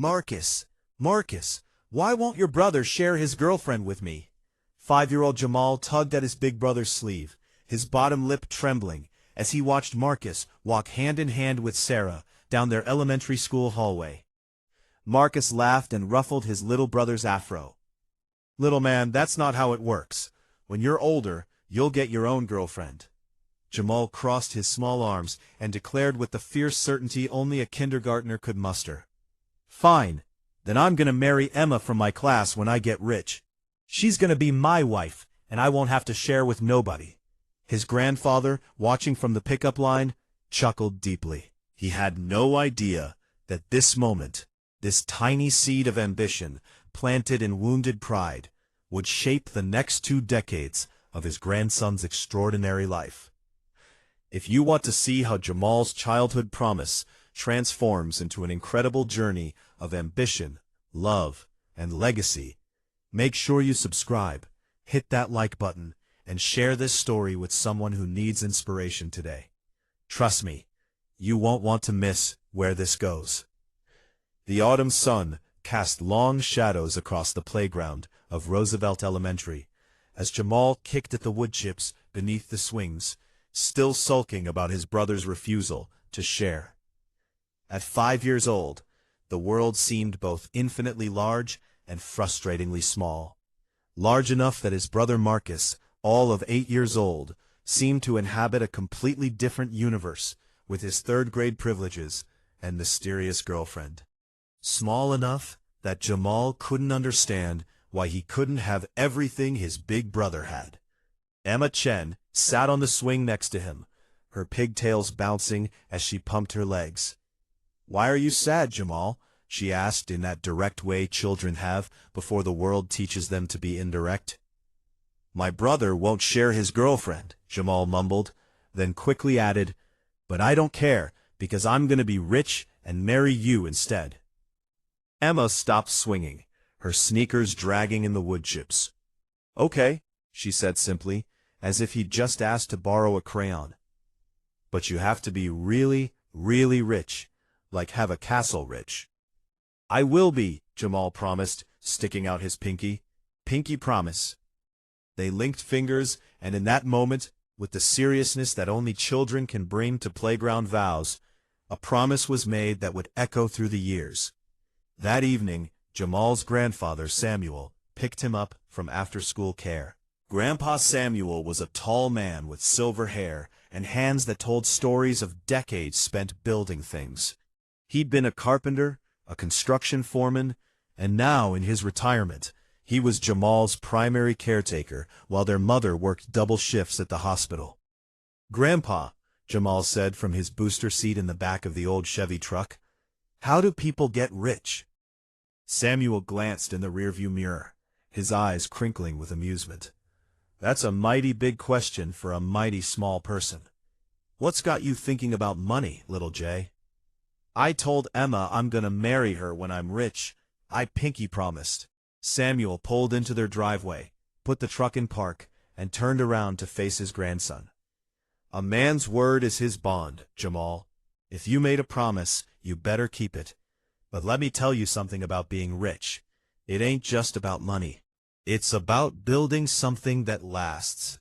Marcus, Marcus, why won't your brother share his girlfriend with me? 5-year-old Jamal tugged at his big brother's sleeve, his bottom lip trembling, as he watched Marcus walk hand in hand with Sarah down their elementary school hallway. Marcus laughed and ruffled his little brother's afro. "Little man, that's not how it works. When you're older, you'll get your own girlfriend." Jamal crossed his small arms and declared with the fierce certainty only a kindergartner could muster. "Fine, then I'm gonna marry Emma from my class when I get rich. She's gonna be my wife, and I won't have to share with nobody." His grandfather, watching from the pickup line, chuckled deeply. He had no idea that this moment, this tiny seed of ambition, planted in wounded pride, would shape the next 2 decades of his grandson's extraordinary life. If you want to see how Jamal's childhood promise transforms into an incredible journey of ambition, love, and legacy, make sure you subscribe, hit that like button, and share this story with someone who needs inspiration today. Trust me, you won't want to miss where this goes. The autumn sun cast long shadows across the playground of Roosevelt Elementary as Jamal kicked at the wood chips beneath the swings, still sulking about his brother's refusal to share. At 5 years old, the world seemed both infinitely large and frustratingly small. Large enough that his brother Marcus, all of 8 years old, seemed to inhabit a completely different universe with his third-grade privileges and mysterious girlfriend. Small enough that Jamal couldn't understand why he couldn't have everything his big brother had. Emma Chen sat on the swing next to him, her pigtails bouncing as she pumped her legs. "Why are you sad, Jamal?" she asked in that direct way children have before the world teaches them to be indirect. "My brother won't share his girlfriend," Jamal mumbled, then quickly added, "But I don't care, because I'm going to be rich and marry you instead." Emma stopped swinging, her sneakers dragging in the wood chips. "Okay," she said simply, as if he'd just asked to borrow a crayon. "But you have to be really, really rich, like have a castle rich." "I will be," Jamal promised, sticking out his pinky. "Pinky promise." They linked fingers, and in that moment, with the seriousness that only children can bring to playground vows, a promise was made that would echo through the years. That evening, Jamal's grandfather, Samuel, picked him up from after-school care. Grandpa Samuel was a tall man with silver hair and hands that told stories of decades spent building things. He'd been a carpenter, a construction foreman, and now, in his retirement, he was Jamal's primary caretaker while their mother worked double shifts at the hospital. "Grandpa," Jamal said from his booster seat in the back of the old Chevy truck, "how do people get rich?" Samuel glanced in the rearview mirror, his eyes crinkling with amusement. "That's a mighty big question for a mighty small person. What's got you thinking about money, little Jay?" "I told Emma I'm gonna marry her when I'm rich. I pinky promised." Samuel pulled into their driveway, put the truck in park, and turned around to face his grandson. "A man's word is his bond, Jamal. If you made a promise, you better keep it. But let me tell you something about being rich. It ain't just about money. It's about building something that lasts."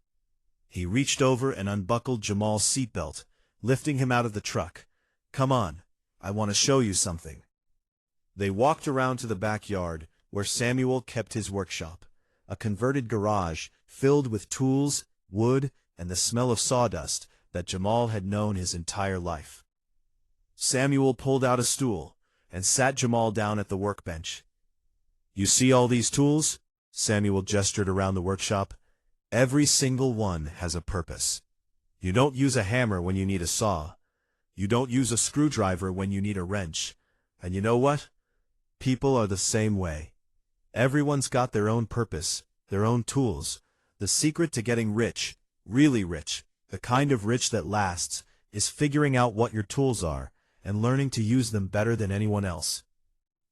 He reached over and unbuckled Jamal's seatbelt, lifting him out of the truck. "Come on, I want to show you something." They walked around to the backyard, where Samuel kept his workshop, a converted garage filled with tools, wood, and the smell of sawdust that Jamal had known his entire life. Samuel pulled out a stool and sat Jamal down at the workbench. "You see all these tools?" Samuel gestured around the workshop. "Every single one has a purpose. You don't use a hammer when you need a saw. You don't use a screwdriver when you need a wrench. And you know what? People are the same way. Everyone's got their own purpose, their own tools. The secret to getting rich, really rich, the kind of rich that lasts, is figuring out what your tools are and learning to use them better than anyone else."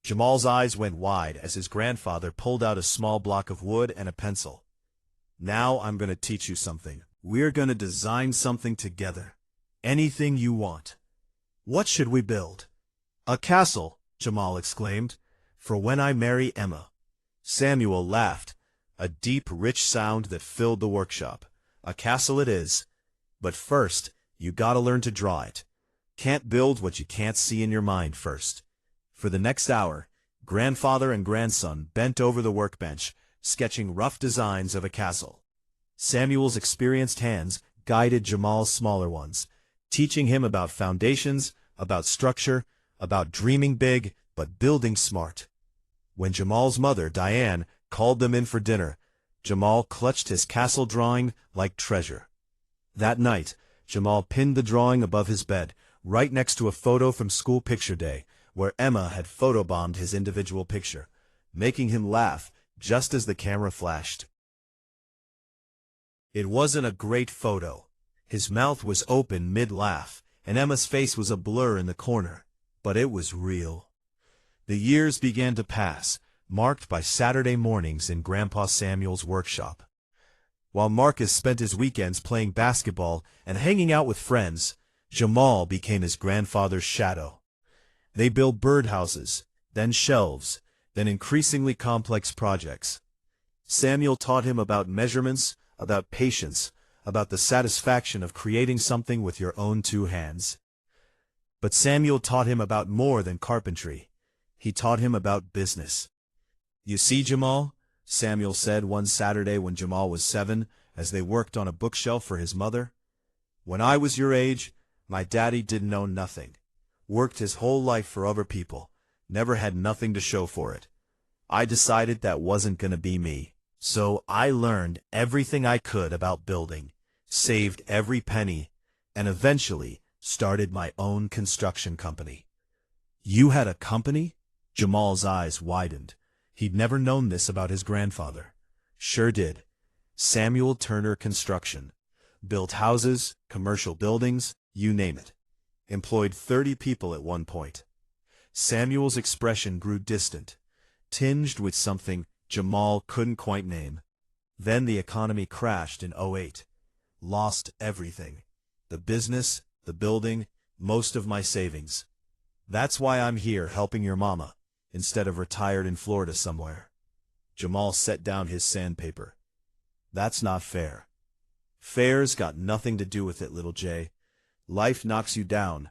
Jamal's eyes went wide as his grandfather pulled out a small block of wood and a pencil. "Now I'm going to teach you something. We're going to design something together. Anything you want." "What should we build?" "A castle," Jamal exclaimed. "For when I marry Emma." Samuel laughed, a deep, rich sound that filled the workshop. "A castle it is. But first, you gotta learn to draw it. Can't build what you can't see in your mind first." For the next hour, grandfather and grandson bent over the workbench, sketching rough designs of a castle. Samuel's experienced hands guided Jamal's smaller ones, teaching him about foundations, about structure, about dreaming big, but building smart. When Jamal's mother, Diane, called them in for dinner, Jamal clutched his castle drawing like treasure. That night, Jamal pinned the drawing above his bed, right next to a photo from school picture day, where Emma had photobombed his individual picture, making him laugh just as the camera flashed. It wasn't a great photo. His mouth was open mid-laugh, and Emma's face was a blur in the corner, but it was real. The years began to pass, marked by Saturday mornings in Grandpa Samuel's workshop. While Marcus spent his weekends playing basketball and hanging out with friends, Jamal became his grandfather's shadow. They built birdhouses, then shelves, then increasingly complex projects. Samuel taught him about measurements, about patience, about the satisfaction of creating something with your own two hands. But Samuel taught him about more than carpentry. He taught him about business. "You see, Jamal," Samuel said one Saturday when Jamal was 7, as they worked on a bookshelf for his mother, "when I was your age, my daddy didn't know nothing. Worked his whole life for other people, never had nothing to show for it. I decided that wasn't gonna be me. So I learned everything I could about building, saved every penny, and eventually started my own construction company." "You had a company?" Jamal's eyes widened. He'd never known this about his grandfather. "Sure did. Samuel Turner Construction. Built houses, commercial buildings, you name it. Employed 30 people at one point." Samuel's expression grew distant, tinged with something Jamal couldn't quite name. "Then the economy crashed in '08. Lost everything. The business, the building, most of my savings. That's why I'm here helping your mama, instead of retired in Florida somewhere." Jamal set down his sandpaper. "That's not fair." "Fair's got nothing to do with it, little Jay. Life knocks you down.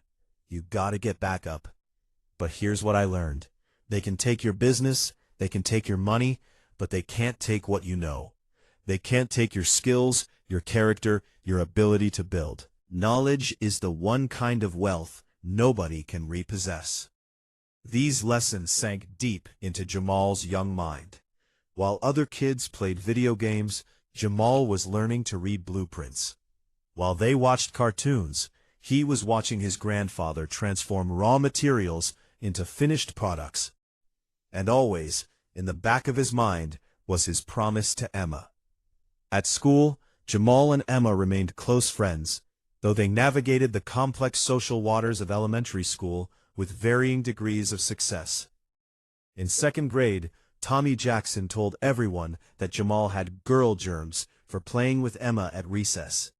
You gotta get back up. But here's what I learned. They can take your business, they can take your money, but they can't take what you know. They can't take your skills, your character, your ability to build. Knowledge is the one kind of wealth nobody can repossess." These lessons sank deep into Jamal's young mind. While other kids played video games, Jamal was learning to read blueprints. While they watched cartoons, he was watching his grandfather transform raw materials into finished products. And always, in the back of his mind, was his promise to Emma. At school, Jamal and Emma remained close friends, though they navigated the complex social waters of elementary school with varying degrees of success. In 2nd grade, Tommy Jackson told everyone that Jamal had girl germs for playing with Emma at recess.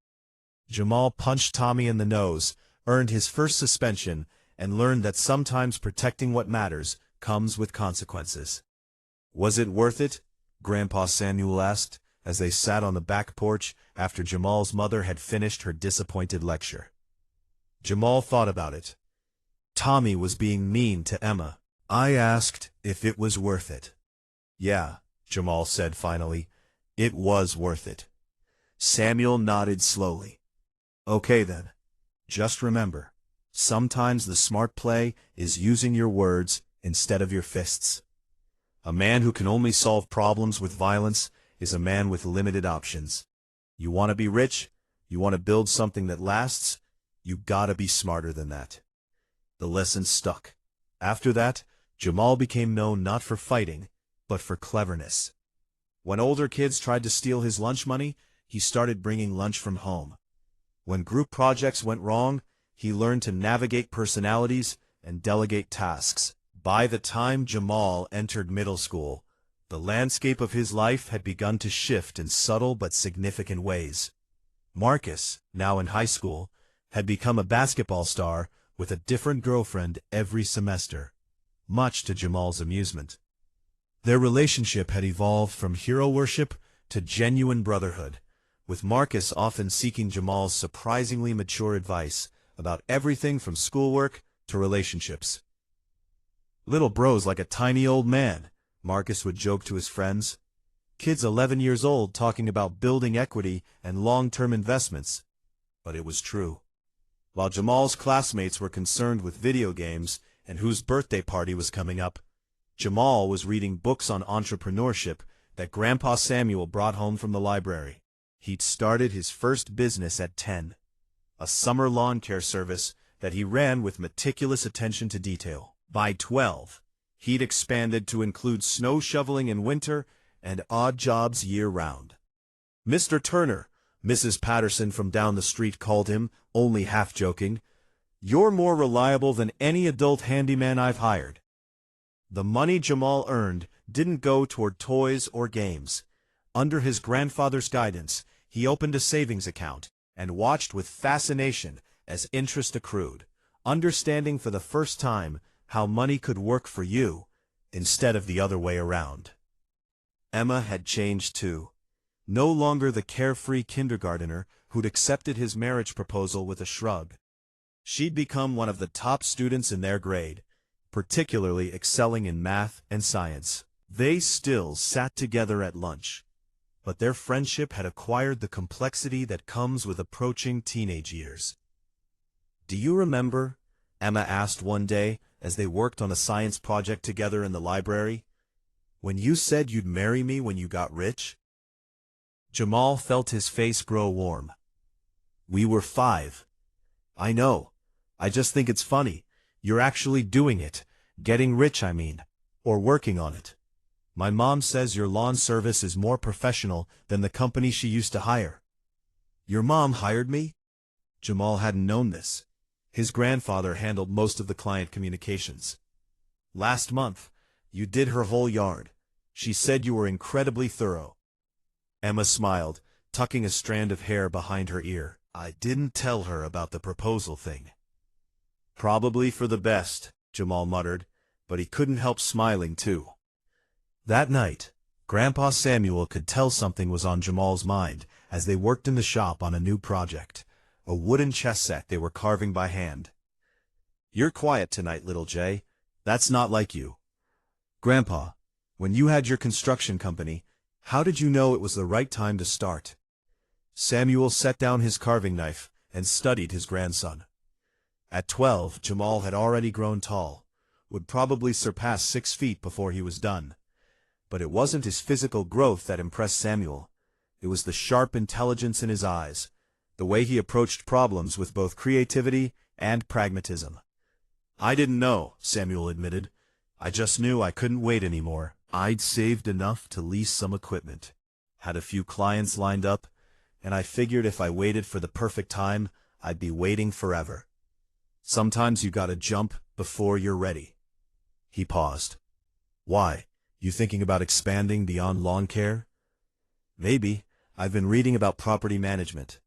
Jamal punched Tommy in the nose, earned his first suspension, and learned that sometimes protecting what matters comes with consequences. "Was it worth it?" Grandpa Samuel asked, as they sat on the back porch after Jamal's mother had finished her disappointed lecture. Jamal thought about it. Tommy was being mean to Emma. "I asked if it was worth it." "Yeah," Jamal said finally, "it was worth it." Samuel nodded slowly. "Okay then. Just remember, sometimes the smart play is using your words instead of your fists. A man who can only solve problems with violence is a man with limited options. You want to be rich? You want to build something that lasts? You gotta be smarter than that." The lesson stuck. After that, Jamal became known not for fighting, but for cleverness. When older kids tried to steal his lunch money, he started bringing lunch from home. When group projects went wrong, he learned to navigate personalities and delegate tasks. By the time Jamal entered middle school, the landscape of his life had begun to shift in subtle but significant ways. Marcus, now in high school, had become a basketball star with a different girlfriend every semester. much to Jamal's amusement. Their relationship had evolved from hero worship to genuine brotherhood, with Marcus often seeking Jamal's surprisingly mature advice about everything from schoolwork to relationships. "Little bro's like a tiny old man," Marcus would joke to his friends. "Kid's 11 years old talking about building equity and long-term investments." But it was true. While Jamal's classmates were concerned with video games and whose birthday party was coming up, Jamal was reading books on entrepreneurship that Grandpa Samuel brought home from the library. He'd started his first business at 10, a summer lawn care service that he ran with meticulous attention to detail. By 12, he'd expanded to include snow shoveling in winter and odd jobs year-round. "Mr. Turner," Mrs. Patterson from down the street called him, only half joking, "you're more reliable than any adult handyman I've hired." The money Jamal earned didn't go toward toys or games. Under his grandfather's guidance, he opened a savings account and watched with fascination as interest accrued, understanding for the first time how money could work for you instead of the other way around. Emma had changed too. No longer the carefree kindergartner who'd accepted his marriage proposal with a shrug. She'd become one of the top students in their grade, particularly excelling in math and science. They still sat together at lunch, but their friendship had acquired the complexity that comes with approaching teenage years. "Do you remember," Emma asked one day as they worked on a science project together in the library, "when you said you'd marry me when you got rich?" Jamal felt his face grow warm. "We were 5. I know. I just think it's funny. You're actually doing it. Getting rich, I mean. Or working on it. My mom says your lawn service is more professional than the company she used to hire." "Your mom hired me?" Jamal hadn't known this. His grandfather handled most of the client communications. "Last month, you did her whole yard. She said you were incredibly thorough." Emma smiled, tucking a strand of hair behind her ear. "I didn't tell her about the proposal thing." "Probably for the best," Jamal muttered, but he couldn't help smiling too. That night, Grandpa Samuel could tell something was on Jamal's mind as they worked in the shop on a new project, a wooden chess set they were carving by hand. "You're quiet tonight, little Jay. That's not like you." "Grandpa, when you had your construction company, how did you know it was the right time to start?" Samuel set down his carving knife and studied his grandson. At 12, Jamal had already grown tall, would probably surpass 6 feet before he was done. But it wasn't his physical growth that impressed Samuel. It was the sharp intelligence in his eyes, the way he approached problems with both creativity and pragmatism. "I didn't know," Samuel admitted. "I just knew I couldn't wait anymore. I'd saved enough to lease some equipment, had a few clients lined up, and I figured if I waited for the perfect time, I'd be waiting forever. Sometimes you gotta jump before you're ready." He paused. "Why? You thinking about expanding beyond lawn care?" "Maybe. I've been reading about property management.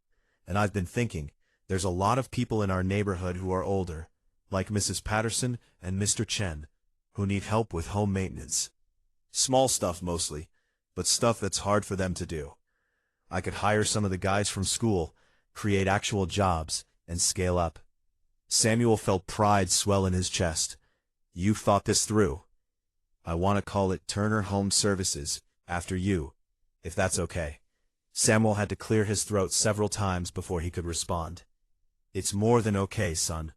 And I've been thinking, there's a lot of people in our neighborhood who are older, like Mrs. Patterson and Mr. Chen, who need help with home maintenance. Small stuff mostly, but stuff that's hard for them to do. I could hire some of the guys from school, create actual jobs, and scale up." Samuel felt pride swell in his chest. "You've thought this through. I want to call it Turner Home Services, after you, if that's okay." Samuel had to clear his throat several times before he could respond. "It's more than okay, son.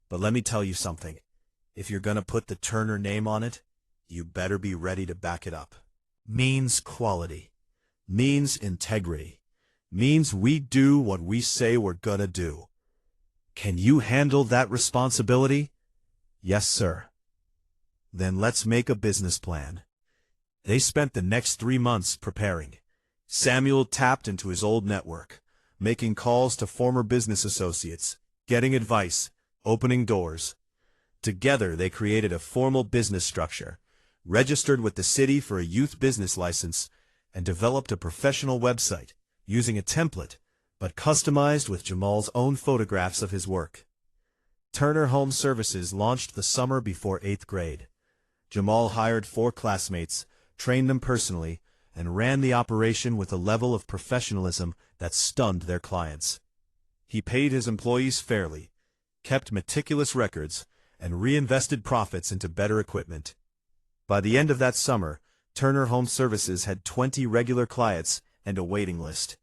But let me tell you something. If you're gonna put the Turner name on it, you better be ready to back it up. Means quality. Means integrity. Means we do what we say we're gonna do. Can you handle that responsibility?" "Yes, sir." "Then let's make a business plan." They spent the next 3 months preparing. Samuel tapped into his old network, making calls to former business associates, getting advice, opening doors. Together they created a formal business structure, registered with the city for a youth business license, and developed a professional website, using a template, but customized with Jamal's own photographs of his work. Turner Home Services launched the summer before 8th grade, Jamal hired 4 classmates, trained them personally, and ran the operation with a level of professionalism that stunned their clients. He paid his employees fairly, kept meticulous records, and reinvested profits into better equipment. By the end of that summer, Turner Home Services had 20 regular clients and a waiting list.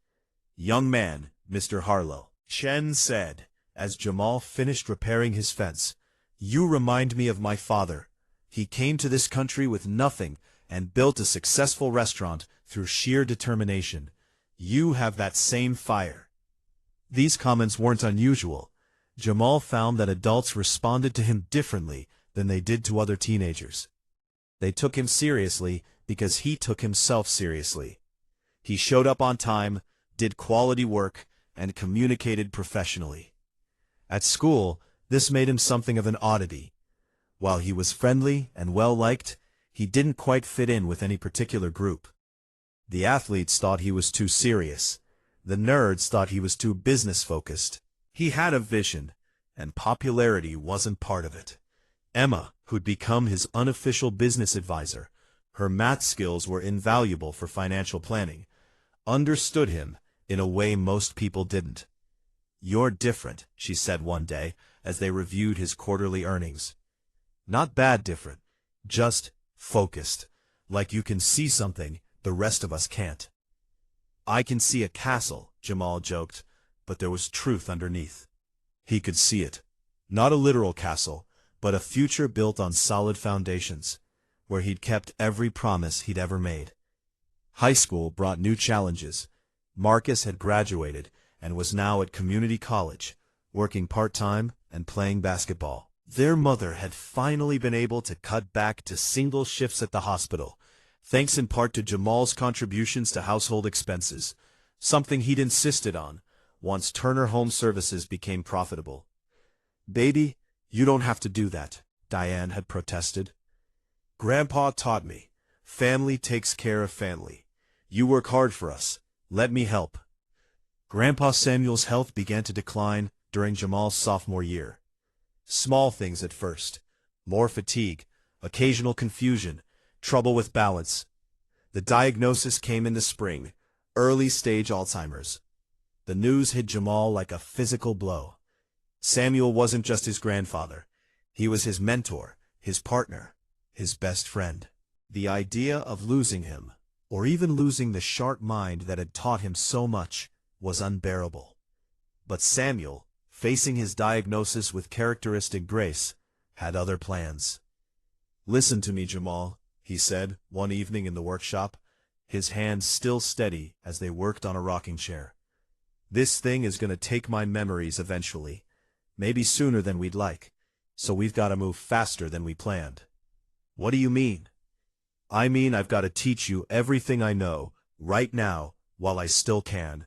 "Young man, Mr. Harlow," Chen said, as Jamal finished repairing his fence, "you remind me of my father. He came to this country with nothing and built a successful restaurant through sheer determination. You have that same fire." These comments weren't unusual. Jamal found that adults responded to him differently than they did to other teenagers. They took him seriously because he took himself seriously. He showed up on time, did quality work, and communicated professionally. At school, this made him something of an oddity. While he was friendly and well-liked, he didn't quite fit in with any particular group. The athletes thought he was too serious. The nerds thought he was too business-focused. He had a vision, and popularity wasn't part of it. Emma, who'd become his unofficial business advisor, her math skills were invaluable for financial planning, understood him in a way most people didn't. "You're different," she said one day, as they reviewed his quarterly earnings. "Not bad different, just focused, like you can see something the rest of us can't." "I can see a castle," Jamal joked, but there was truth underneath. He could see it. Not a literal castle, but a future built on solid foundations, where he'd kept every promise he'd ever made. High school brought new challenges. Marcus had graduated and was now at community college, working part-time and playing basketball. Their mother had finally been able to cut back to single shifts at the hospital, thanks in part to Jamal's contributions to household expenses, something he'd insisted on once Turner Home Services became profitable. "Baby, you don't have to do that," Diane had protested. "Grandpa taught me. Family takes care of family. You work hard for us. Let me help." Grandpa Samuel's health began to decline during Jamal's sophomore year. Small things at first. More fatigue, occasional confusion, trouble with balance. The diagnosis came in the spring, early-stage Alzheimer's. The news hit Jamal like a physical blow. Samuel wasn't just his grandfather. He was his mentor, his partner, his best friend. The idea of losing him, or even losing the sharp mind that had taught him so much, was unbearable. But Samuel, facing his diagnosis with characteristic grace, had other plans. "Listen to me, Jamal," he said one evening in the workshop, his hands still steady as they worked on a rocking chair. "This thing is going to take my memories eventually, maybe sooner than we'd like, so we've got to move faster than we planned." "What do you mean?" "I mean I've got to teach you everything I know, right now, while I still can.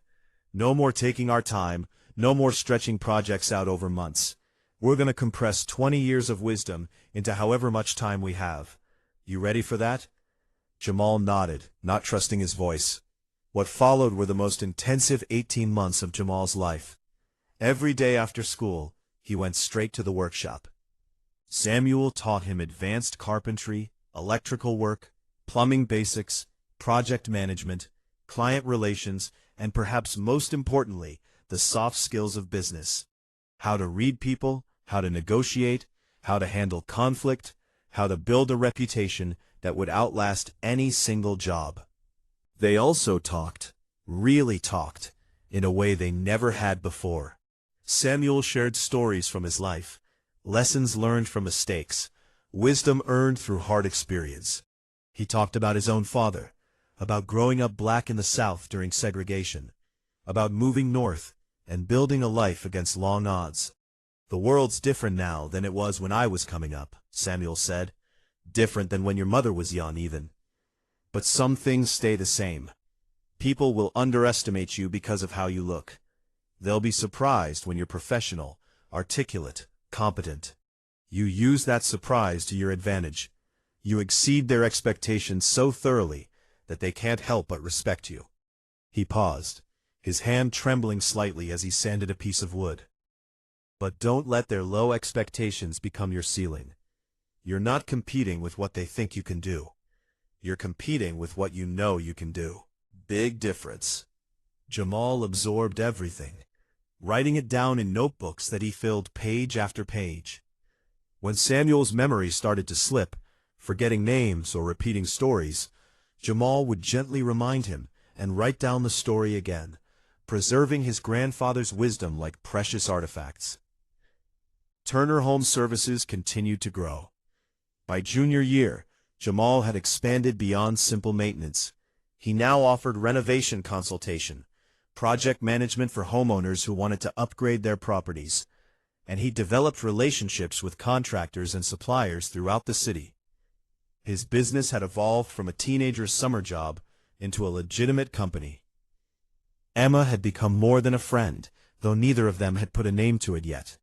No more taking our time, no more stretching projects out over months. We're going to compress 20 years of wisdom into however much time we have. You ready for that?" Jamal nodded, not trusting his voice. What followed were the most intensive 18 months of Jamal's life. Every day after school, he went straight to the workshop. Samuel taught him advanced carpentry, electrical work, plumbing basics, project management, client relations, and perhaps most importantly, the soft skills of business. How to read people, how to negotiate, how to handle conflict, how to build a reputation that would outlast any single job. They also talked, really talked, in a way they never had before. Samuel shared stories from his life, lessons learned from mistakes, wisdom earned through hard experience. He talked about his own father, about growing up black in the South during segregation, about moving north and building a life against long odds. "The world's different now than it was when I was coming up," Samuel said. "Different than when your mother was young, even. But some things stay the same. People will underestimate you because of how you look. They'll be surprised when you're professional, articulate, competent. You use that surprise to your advantage. You exceed their expectations so thoroughly that they can't help but respect you." He paused, his hand trembling slightly as he sanded a piece of wood. "But don't let their low expectations become your ceiling. You're not competing with what they think you can do. You're competing with what you know you can do. Big difference. Jamal absorbed everything, writing it down in notebooks that he filled page after page. When Samuel's memory started to slip, forgetting names or repeating stories, Jamal would gently remind him and write down the story again, preserving his grandfather's wisdom like precious artifacts. Turner Home Services continued to grow. By junior year, Jamal had expanded beyond simple maintenance. He now offered renovation consultation, project management for homeowners who wanted to upgrade their properties, and he developed relationships with contractors and suppliers throughout the city. His business had evolved from a teenager's summer job into a legitimate company. Emma had become more than a friend, though neither of them had put a name to it yet.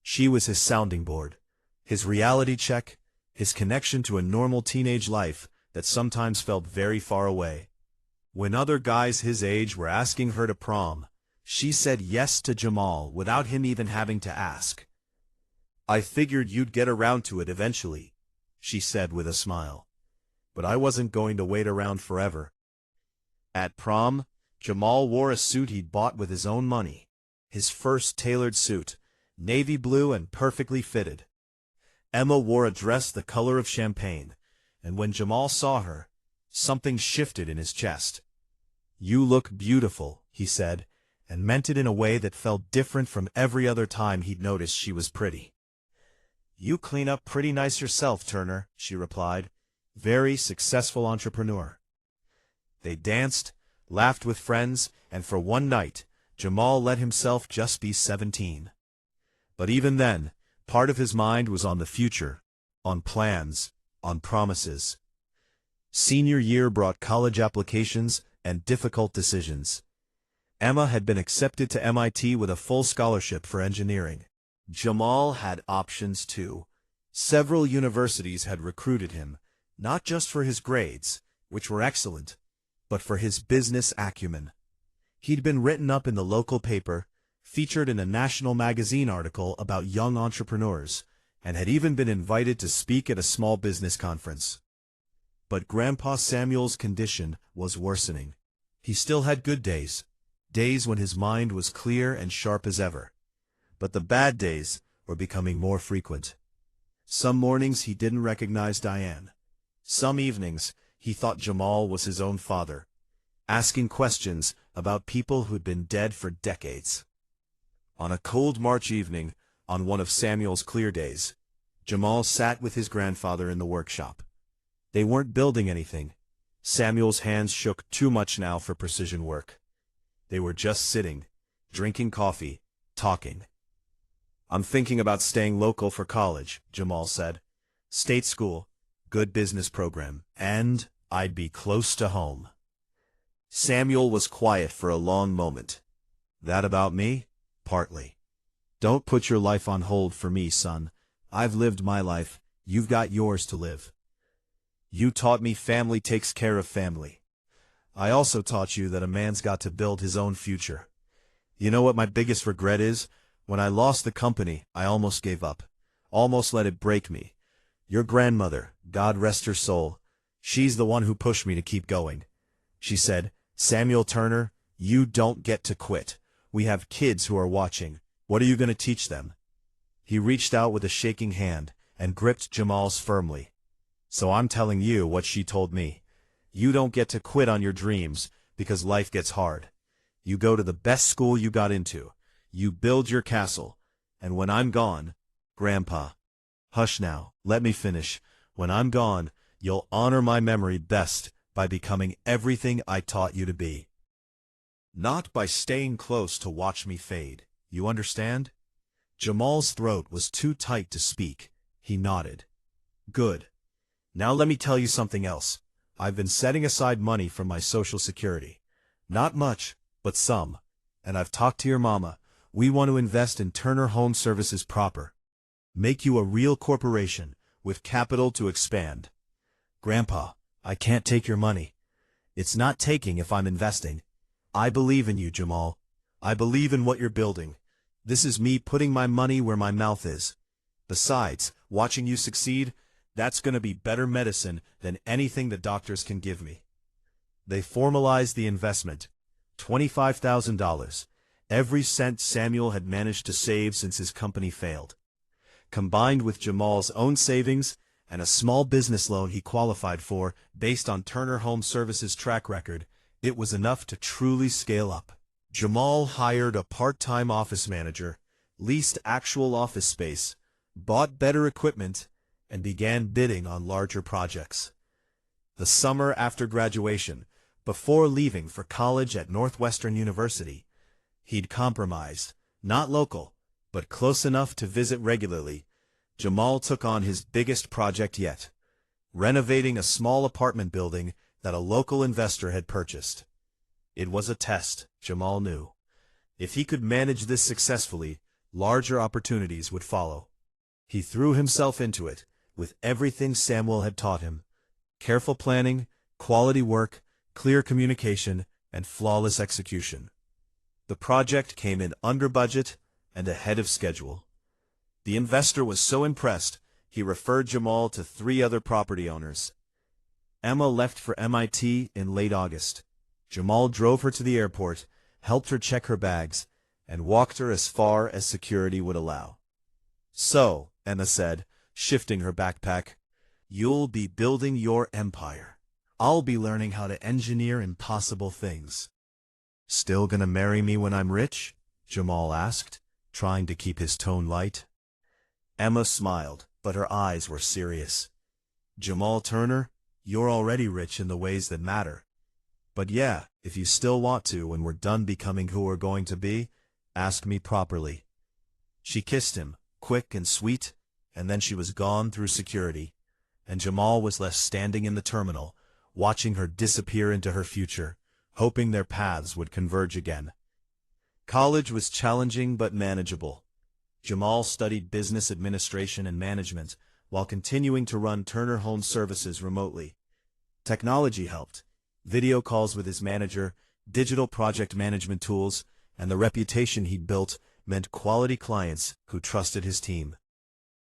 She was his sounding board, his reality check, his connection to a normal teenage life that sometimes felt very far away. When other guys his age were asking her to prom, she said yes to Jamal without him even having to ask. "I figured you'd get around to it eventually," she said with a smile. "But I wasn't going to wait around forever." At prom, Jamal wore a suit he'd bought with his own money. His first tailored suit, navy blue and perfectly fitted. Emma wore a dress the color of champagne, and when Jamal saw her, something shifted in his chest. "You look beautiful," he said, and meant it in a way that felt different from every other time he'd noticed she was pretty. "You clean up pretty nice yourself, Turner," she replied. "Very successful entrepreneur." They danced, laughed with friends, and for one night, Jamal let himself just be 17. But even then, part of his mind was on the future, on plans, on promises. Senior year brought college applications and difficult decisions. Emma had been accepted to MIT with a full scholarship for engineering. Jamal had options too. Several universities had recruited him, not just for his grades, which were excellent, but for his business acumen. He'd been written up in the local paper, featured in a national magazine article about young entrepreneurs, and had even been invited to speak at a small business conference. But Grandpa Samuel's condition was worsening. He still had good days, days when his mind was clear and sharp as ever. But the bad days were becoming more frequent. Some mornings he didn't recognize Diane. Some evenings he thought Jamal was his own father, asking questions about people who'd been dead for decades. On a cold March evening, on one of Samuel's clear days, Jamal sat with his grandfather in the workshop. They weren't building anything. Samuel's hands shook too much now for precision work. They were just sitting, drinking coffee, talking. "I'm thinking about staying local for college," Jamal said. "State school, good business program, and I'd be close to home." Samuel was quiet for a long moment. "That about me?" "Partly. Don't put your life on hold for me, son. I've lived my life. You've got yours to live. You taught me family takes care of family. I also taught you that a man's got to build his own future. You know what my biggest regret is? When I lost the company, I almost gave up. Almost let it break me. Your grandmother, God rest her soul, she's the one who pushed me to keep going. She said, 'Samuel Turner, you don't get to quit. We have kids who are watching. What are you going to teach them?'" He reached out with a shaking hand and gripped Jamal's firmly. "So I'm telling you what she told me. You don't get to quit on your dreams because life gets hard. You go to the best school you got into. You build your castle. And when I'm gone, Grandpa." "Hush now, let me finish. When I'm gone, you'll honor my memory best by becoming everything I taught you to be. Not by staying close to watch me fade. You understand?" Jamal's throat was too tight to speak. He nodded. "Good. Now let me tell you something else. I've been setting aside money from my Social Security. Not much, but some. And I've talked to your mama. We want to invest in Turner Home Services proper. Make you a real corporation, with capital to expand." "Grandpa, I can't take your money." "It's not taking if I'm investing. I believe in you, Jamal. I believe in what you're building. This is me putting my money where my mouth is. Besides, watching you succeed, That's gonna be better medicine than anything the doctors can give me. They formalized the investment. $25,000. Every cent Samuel had managed to save since his company failed. Combined with Jamal's own savings and a small business loan he qualified for based on Turner Home Services' track record, it was enough to truly scale up. Jamal hired a part-time office manager, leased actual office space, bought better equipment, and began bidding on larger projects. The summer after graduation, before leaving for college at Northwestern University, he'd compromised, not local, but close enough to visit regularly. Jamal took on his biggest project yet, renovating a small apartment building that a local investor had purchased. It was a test, Jamal knew. If he could manage this successfully, larger opportunities would follow. He threw himself into it, with everything Samuel had taught him: careful planning, quality work, clear communication, and flawless execution. The project came in under budget and ahead of schedule. The investor was so impressed, he referred Jamal to 3 other property owners. Emma left for MIT in late August. Jamal drove her to the airport, helped her check her bags, and walked her as far as security would allow. "So," Emma said, shifting her backpack, "you'll be building your empire. I'll be learning how to engineer impossible things." "Still gonna marry me when I'm rich?" Jamal asked, trying to keep his tone light. Emma smiled, but her eyes were serious. "Jamal Turner, you're already rich in the ways that matter. But yeah, if you still want to when we're done becoming who we're going to be, ask me properly." She kissed him, quick and sweet, and then she was gone through security, and Jamal was left standing in the terminal, watching her disappear into her future, hoping their paths would converge again. College was challenging but manageable. Jamal studied business administration and management while continuing to run Turner Home Services remotely. Technology helped. Video calls with his manager, digital project management tools, and the reputation he'd built meant quality clients who trusted his team.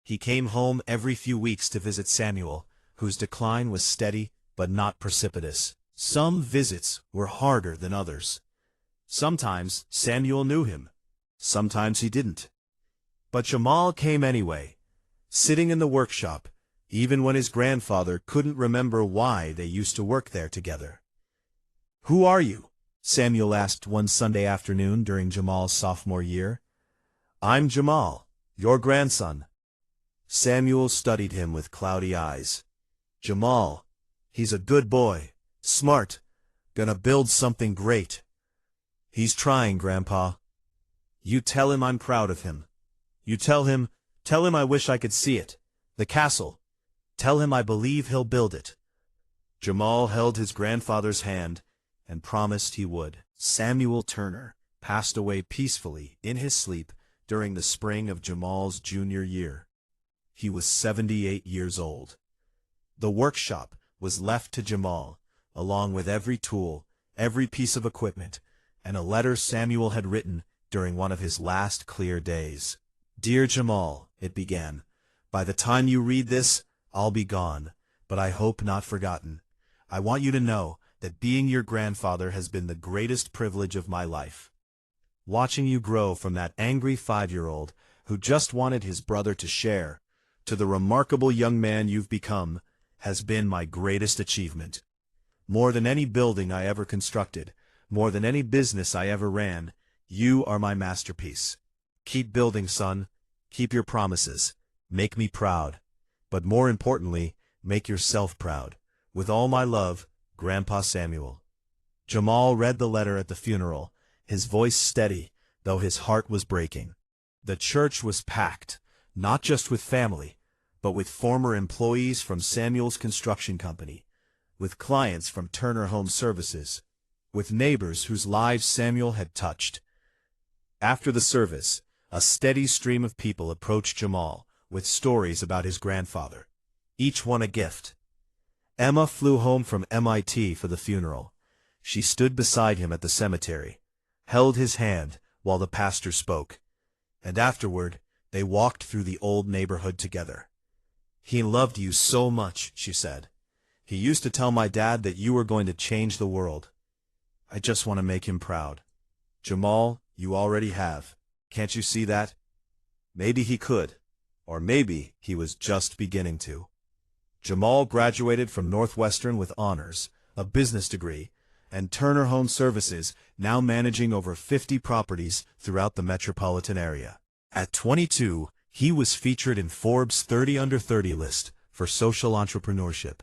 He came home every few weeks to visit Samuel, whose decline was steady but not precipitous. Some visits were harder than others. Sometimes Samuel knew him. Sometimes he didn't. But Jamal came anyway, sitting in the workshop, even when his grandfather couldn't remember why they used to work there together. "Who are you?" Samuel asked one Sunday afternoon during Jamal's sophomore year. "I'm Jamal, your grandson." Samuel studied him with cloudy eyes. "Jamal, he's a good boy, smart, gonna build something great." "He's trying, Grandpa." "You tell him I'm proud of him. You tell him I wish I could see it. The castle. Tell him I believe he'll build it." Jamal held his grandfather's hand and promised he would. Samuel Turner passed away peacefully in his sleep during the spring of Jamal's junior year. He was 78 years old. The workshop was left to Jamal, along with every tool, every piece of equipment, and a letter Samuel had written during one of his last clear days. "Dear Jamal," it began, "by the time you read this, I'll be gone, but I hope not forgotten. I want you to know that being your grandfather has been the greatest privilege of my life. Watching you grow from that angry 5-year-old who just wanted his brother to share, to the remarkable young man you've become, has been my greatest achievement. More than any building I ever constructed, more than any business I ever ran, you are my masterpiece. Keep building, son. Keep your promises. Make me proud. But more importantly, make yourself proud. With all my love, Grandpa Samuel." Jamal read the letter at the funeral, his voice steady, though his heart was breaking. The church was packed, not just with family, but with former employees from Samuel's construction company, with clients from Turner Home Services, with neighbors whose lives Samuel had touched. After the service, a steady stream of people approached Jamal with stories about his grandfather, each one a gift. Emma flew home from MIT for the funeral. She stood beside him at the cemetery, held his hand while the pastor spoke, and afterward they walked through the old neighborhood together. He loved you so much, she said. He used to tell my dad that you were going to change the world. I just want to make him proud. Jamal, you already have. Can't you see that? Maybe he could. Or maybe he was just beginning to. Jamal graduated from Northwestern with honors, a business degree, and Turner Home Services, now managing over 50 properties throughout the metropolitan area. At 22, he was featured in Forbes' 30 Under 30 list for social entrepreneurship.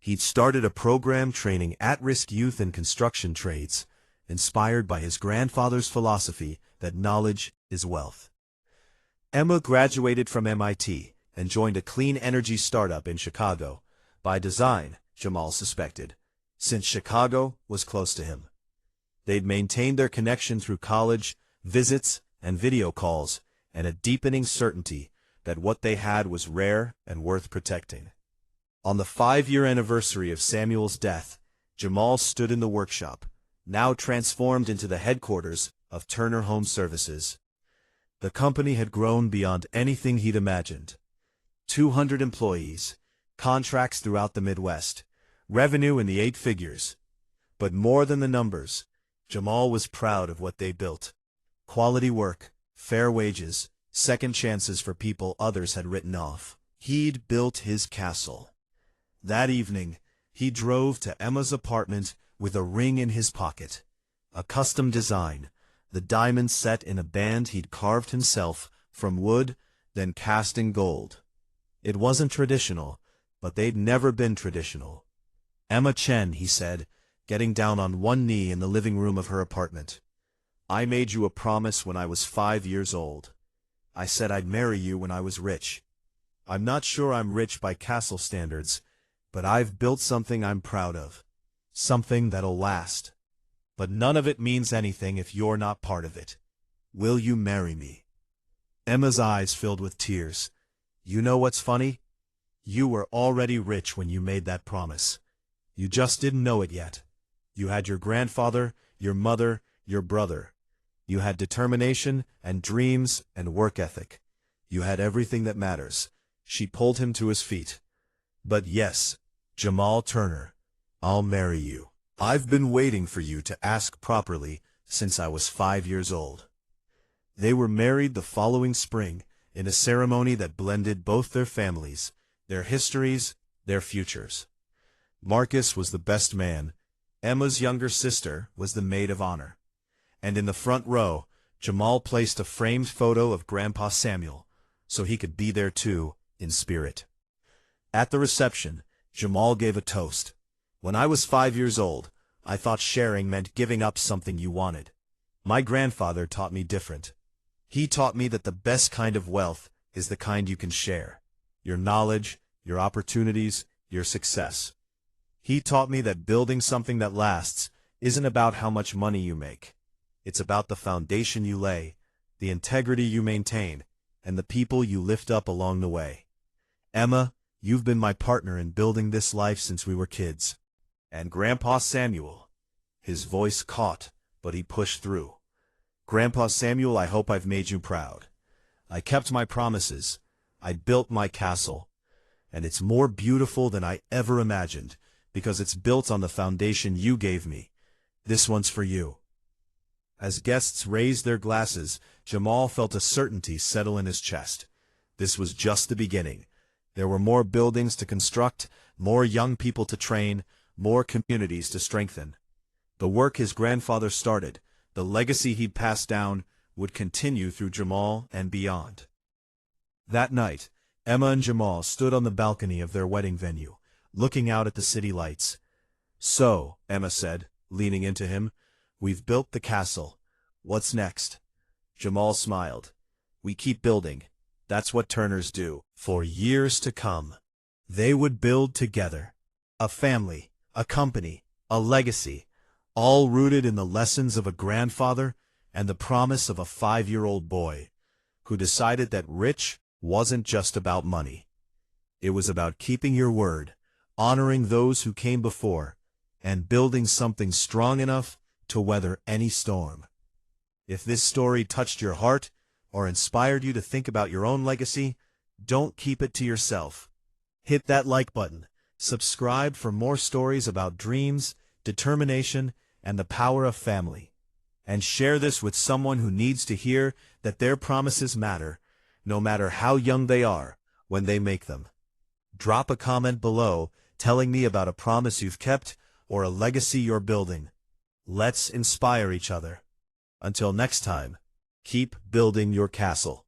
He'd started a program training at-risk youth in construction trades, inspired by his grandfather's philosophy that knowledge is wealth. Emma graduated from MIT and joined a clean energy startup in Chicago, by design, Jamal suspected, since Chicago was close to him. They'd maintained their connection through college, visits, and video calls, and a deepening certainty that what they had was rare and worth protecting. On the 5-year anniversary of Samuel's death, Jamal stood in the workshop, now transformed into the headquarters of Turner Home Services. The company had grown beyond anything he'd imagined. 200 employees, contracts throughout the Midwest, revenue in the 8 figures. But more than the numbers, Jamal was proud of what they built. Quality work, fair wages, second chances for people others had written off. He'd built his castle. That evening, he drove to Emma's apartment with a ring in his pocket. A custom design, the diamond set in a band he'd carved himself from wood, then cast in gold. It wasn't traditional, but they'd never been traditional. Emma Chen, he said, getting down on one knee in the living room of her apartment. I made you a promise when I was 5 years old. I said I'd marry you when I was rich. I'm not sure I'm rich by castle standards, but I've built something I'm proud of. Something that'll last. But none of it means anything if you're not part of it. Will you marry me? Emma's eyes filled with tears. You know what's funny? You were already rich when you made that promise. You just didn't know it yet. You had your grandfather, your mother, your brother. You had determination and dreams and work ethic. You had everything that matters. She pulled him to his feet. But yes, Jamal Turner, I'll marry you. I've been waiting for you to ask properly since I was 5 years old. They were married the following spring in a ceremony that blended both their families, their histories, their futures. Marcus was the best man. Emma's younger sister was the maid of honor. And in the front row, Jamal placed a framed photo of Grandpa Samuel, so he could be there too, in spirit. At the reception, Jamal gave a toast. When I was 5 years old, I thought sharing meant giving up something you wanted. My grandfather taught me different. He taught me that the best kind of wealth is the kind you can share. Your knowledge, your opportunities, your success. He taught me that building something that lasts isn't about how much money you make. It's about the foundation you lay, the integrity you maintain, and the people you lift up along the way. Emma, you've been my partner in building this life since we were kids. And Grandpa Samuel. His voice caught, but he pushed through. Grandpa Samuel, I hope I've made you proud. I kept my promises. I built my castle. And it's more beautiful than I ever imagined, because it's built on the foundation you gave me. This one's for you. As guests raised their glasses, Jamal felt a certainty settle in his chest. This was just the beginning. There were more buildings to construct, more young people to train, more communities to strengthen. The work his grandfather started, the legacy he'd passed down, would continue through Jamal and beyond. That night, Emma and Jamal stood on the balcony of their wedding venue, looking out at the city lights. So, Emma said, leaning into him, we've built the castle. What's next? Jamal smiled. We keep building. That's what Turners do. For years to come, they would build together. A family, a company, a legacy, all rooted in the lessons of a grandfather and the promise of a 5-year-old boy who decided that rich wasn't just about money. It was about keeping your word, honoring those who came before, and building something strong enough to weather any storm. If this story touched your heart or inspired you to think about your own legacy, don't keep it to yourself. Hit that like button, subscribe for more stories about dreams, determination, and the power of family. And share this with someone who needs to hear that their promises matter, no matter how young they are, when they make them. Drop a comment below telling me about a promise you've kept or a legacy you're building. Let's inspire each other. Until next time, keep building your castle.